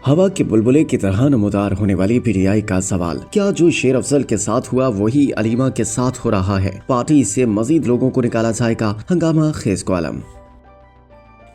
ہوا کے بلبلے کی طرح نمودار ہونے والی پی ٹی آئی کا سوال، کیا جو شیر افضل کے ساتھ ہوا وہی علیمہ کے ساتھ ہو رہا ہے؟ پارٹی سے مزید لوگوں کو نکالا جائے گا؟ ہنگامہ خیز کالم۔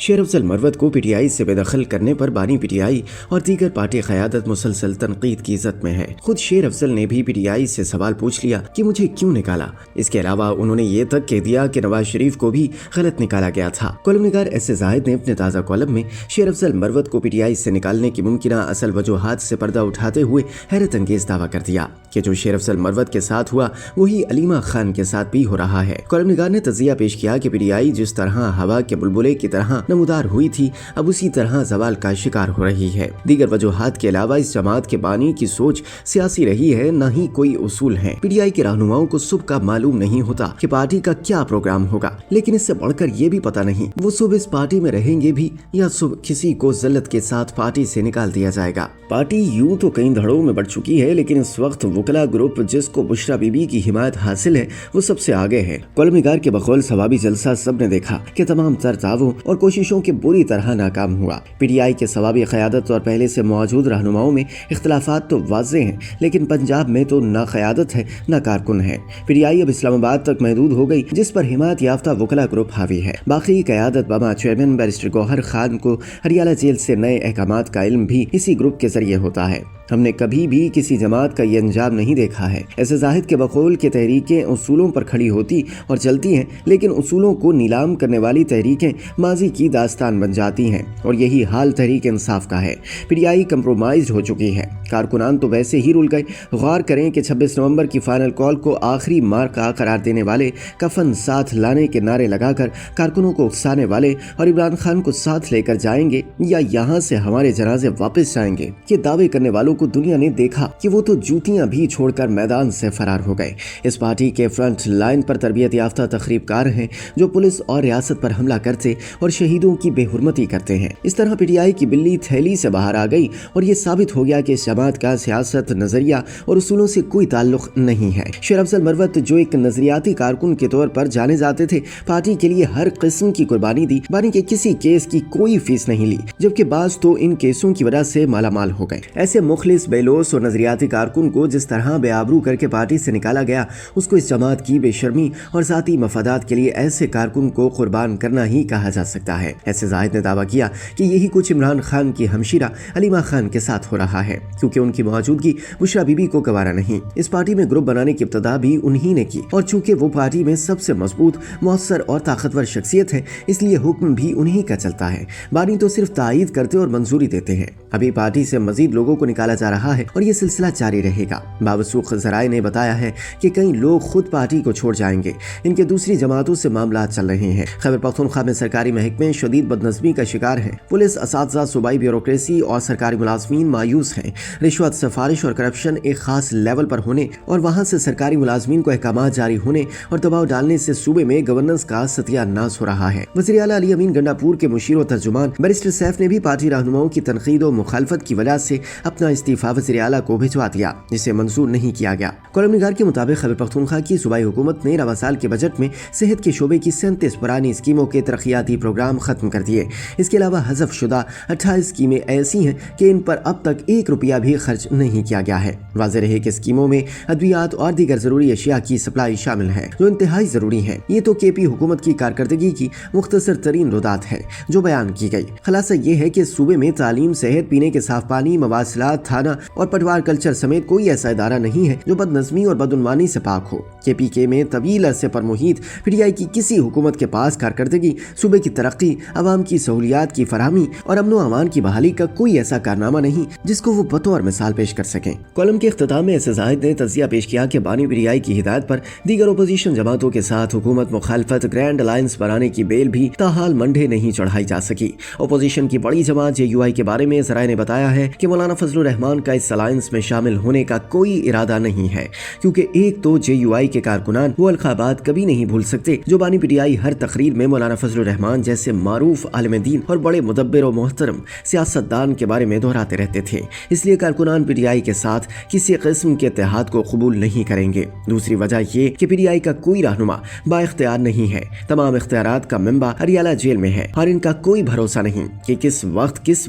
شیر افضل مروت کو پی ٹی آئی سے بے دخل کرنے پر بانی پی ٹی آئی اور دیگر پارٹی قیادت مسلسل تنقید کی زد میں ہے۔ خود شیر افضل نے بھی پی ٹی آئی سے سوال پوچھ لیا کہ مجھے کیوں نکالا۔ اس کے علاوہ انہوں نے یہ تک کہہ دیا کہ نواز شریف کو بھی غلط نکالا گیا تھا۔ کالم نگار ایس اے زاہد نے اپنے تازہ کالم میں شیر افضل مروت کو پی ٹی آئی سے نکالنے کی ممکنہ اصل وجوہات سے پردہ اٹھاتے ہوئے حیرت انگیز دعویٰ کر دیا کہ جو شیر افضل مروت کے ساتھ ہوا وہی علیمہ خان کے ساتھ بھی ہو رہا ہے۔ کالم نگار نے تجزیہ پیش کیا کہ پی ٹی آئی جس طرح ہوا کے بلبلے کی طرح نمودار ہوئی تھی اب اسی طرح زوال کا شکار ہو رہی ہے۔ دیگر وجوہات کے علاوہ اس جماعت کے بانی کی سوچ سیاسی رہی ہے، نہ ہی کوئی اصول ہے۔ پی ٹی آئی کے رہنماؤں کو صبح کا معلوم نہیں ہوتا کہ پارٹی کا کیا پروگرام ہوگا، لیکن اس سے بڑھ کر یہ بھی پتہ نہیں وہ صبح اس پارٹی میں رہیں گے بھی یا صبح کسی کو ذلت کے ساتھ پارٹی سے نکال دیا جائے گا۔ پارٹی یوں تو کئی دھڑوں میں بڑھ چکی ہے، لیکن اس وقت وکلا گروپ جس کو بشرا بی بی کی حمایت حاصل ہے وہ سب سے آگے ہے۔ کالم نگار کے بقول ثوابی جلسہ سب نے دیکھا کہ تمام تر تعاون اور کوششوں کے بری طرح ناکام ہوا۔ پی ٹی آئی کے ثوابی قیادت اور پہلے سے موجود رہنماؤں میں اختلافات تو واضح ہیں، لیکن پنجاب میں تو نہ قیادت ہے نہ کارکن ہے۔ پی ٹی آئی اب اسلام آباد تک محدود ہو گئی، جس پر حمایت یافتہ وکلا گروپ حاوی ہے۔ باقی قیادت بابا چیئرمین بیرسٹر گوہر خان کو ہریانہ جیل سے نئے احکامات کا علم بھی اسی گروپ کے ذریعے ہوتا ہے۔ ہم نے کبھی بھی کسی جماعت کا یہ انجام نہیں دیکھا ہے۔ ایسے زاہد کے بقول کہ تحریکیں اصولوں پر کھڑی ہوتی اور چلتی ہیں، لیکن اصولوں کو نیلام کرنے والی تحریکیں ماضی کی داستان بن جاتی ہیں، اور یہی حال تحریک انصاف کا ہے۔ پی ٹی آئی کمپرومائزڈ ہو چکی ہے۔ کارکنان تو ویسے ہی رول گئے۔ غور کریں کہ 26 نومبر کی فائنل کال کو آخری مارکہ قرار دینے والے، کفن ساتھ لانے کے نعرے لگا کر کارکنوں کو اکسانے والے اور عمران خان کو ساتھ لے کر جائیں گے یا یہاں سے ہمارے جنازے واپس جائیں گے، یہ دعوے کرنے والوں کو دنیا نے دیکھا کہ وہ تو جوتیاں بھی چھوڑ کر میدان سے فرار ہو گئے۔ اس پارٹی کے فرنٹ لائن پر تربیت یافتہ تخریب کار ہیں جو پولیس اور ریاست پر حملہ کرتے اور شہیدوں کی بے حرمتی کرتے ہیں۔ اس طرح پی ٹی آئی کی بلی تھیلی سے باہر آ گئی اور یہ ثابت ہو گیا کہ اس جماعت کا سیاست، نظریہ اور اصولوں سے کوئی تعلق نہیں ہے۔ شیر افضل مروت جو ایک نظریاتی کارکن کے طور پر جانے جاتے تھے، پارٹی کے لیے ہر قسم کی قربانی دی، بانی کے کسی کیس کی کوئی فیس نہیں لی، جبکہ بعض تو ان کیسوں کی وجہ سے مالا مال ہو گئے۔ ایسے مخلص بیلوس اور نظریاتی کارکن کو جس طرح بے آبرو کر کے پارٹی سے نکالا گیا، اس کو اس جماعت کی بے شرمی اور ذاتی مفادات کے لیے ایسے کارکن کو قربان کرنا ہی کہا جا سکتا ہے۔ ایسے زاہد نے دعویٰ کیا کہ یہی کچھ عمران خان کی ہمشیرہ علیمہ خان کے ساتھ ہو رہا ہے، کیونکہ ان کی موجودگی بشرا بی بی کو گوارا نہیں۔ اس پارٹی میں گروپ بنانے کی ابتدا بھی انہی نے کی، اور چونکہ وہ پارٹی میں سب سے مضبوط، مؤثر اور طاقتور شخصیت ہے، اس لیے حکم بھی انہی کا چلتا ہے۔ بانی تو صرف تائید کرتے اور منظوری دیتے ہیں۔ ابھی پارٹی سے مزید لوگوں کو نکالا جا رہا ہے اور یہ سلسلہ جاری رہے گا۔ باوثوق ذرائع نے بتایا ہے کہ کئی لوگ خود پارٹی کو چھوڑ جائیں گے۔ ان کے دوسری جماعتوں سے معاملات چل رہے ہیں۔ خیبر پختونخوا میں سرکاری محکمے شدید بدنظمی کا شکار ہیں۔ پولیس، اساتذہ، صوبائی بیوروکریسی اور سرکاری ملازمین مایوس ہیں۔ رشوت، سفارش اور کرپشن ایک خاص لیول پر ہونے اور وہاں سے سرکاری ملازمین کو احکامات جاری ہونے اور دباؤ ڈالنے سے صوبے میں گورننس کا ستیہ ناس ہو رہا ہے۔ وزیر اعلیٰ علی امین گنڈاپور کے مشیر و ترجمان بیرسٹر سیف نے بھی پارٹی رہنماؤں کی تنقید و مخالفت کی وجہ سے اپنا استعفیٰ وزیر اعلیٰ کو بھجوا دیا، جسے منظور نہیں کیا گیا۔ کالم نگار کے مطابق خیبر پختونخوا کی صوبائی حکومت نے رواں سال کے بجٹ میں صحت کے شعبے کی 37 پرانی اسکیموں کے ترقیاتی پروگرام ختم کر دیے۔ اس کے علاوہ حذف شدہ 28 اسکیمیں ایسی ہیں کہ ان پر اب تک 1 روپیہ بھی خرچ نہیں کیا گیا ہے۔ واضح رہے کہ اسکیموں میں ادویات اور دیگر ضروری اشیاء کی سپلائی شامل ہے، جو انتہائی ضروری ہیں۔ یہ تو کے پی حکومت کی کارکردگی کی مختصر ترین ردات ہے جو بیان کی گئی۔ خلاصہ یہ ہے کہ صوبے میں تعلیم، صحت، پینے کے صاف پانی، مواصلات، تھانہ اور پٹوار کلچر سمیت کوئی ایسا ادارہ نہیں ہے جو بدنظمی اور بدعنوانی سے پاک ہو۔ کے پی کے میں طویل عرصے پر محیط پی ٹی آئی کی کسی حکومت کے پاس کارکردگی، صوبے کی ترقی، عوام کی سہولیات کی فراہمی اور امن و امان کی بحالی کا کوئی ایسا کارنامہ نہیں جس کو وہ بطور مثال پیش کر سکیں۔ کالم کے اختتام میں ایس اے زاہد نے تجزیہ پیش کیا کہ بانی پی ٹی آئی کی ہدایت پر دیگر اپوزیشن جماعتوں کے ساتھ حکومت مخالفت گرینڈ الائنس بنانے کی بیل بھی تاحال منڈے نہیں چڑھائی جا سکی۔ اپوزیشن کی بڑی جماعت جے یو آئی کے بارے میں ذرائع نے بتایا ہے کہ مولانا فضل الرحمان کا اس الائنس میں شامل ہونے کا کوئی ارادہ نہیں ہے، کیونکہ ایک تو جے یو آئی کے کارکنان وہ القابات کبھی نہیں بھول سکتے جو بانی پی ٹی آئی ہر تقریر میں مولانا فضل الرحمان جیسے معروف عالم دین اور بڑے مدبر و محترم سیاستدان کے بارے میں دہراتے رہتے تھے۔ اس لیے کارکنان پی ٹی آئی کے ساتھ کسی قسم کے اتحاد کو قبول نہیں کریں گے۔ دوسری وجہ یہ کہ پی ٹی آئی کا کوئی رہنما با اختیار نہیں ہے، تمام اختیارات کا منبع ہریانہ جیل میں ہے اور ان کا کوئی بھروسہ نہیں کہ کس وقت کس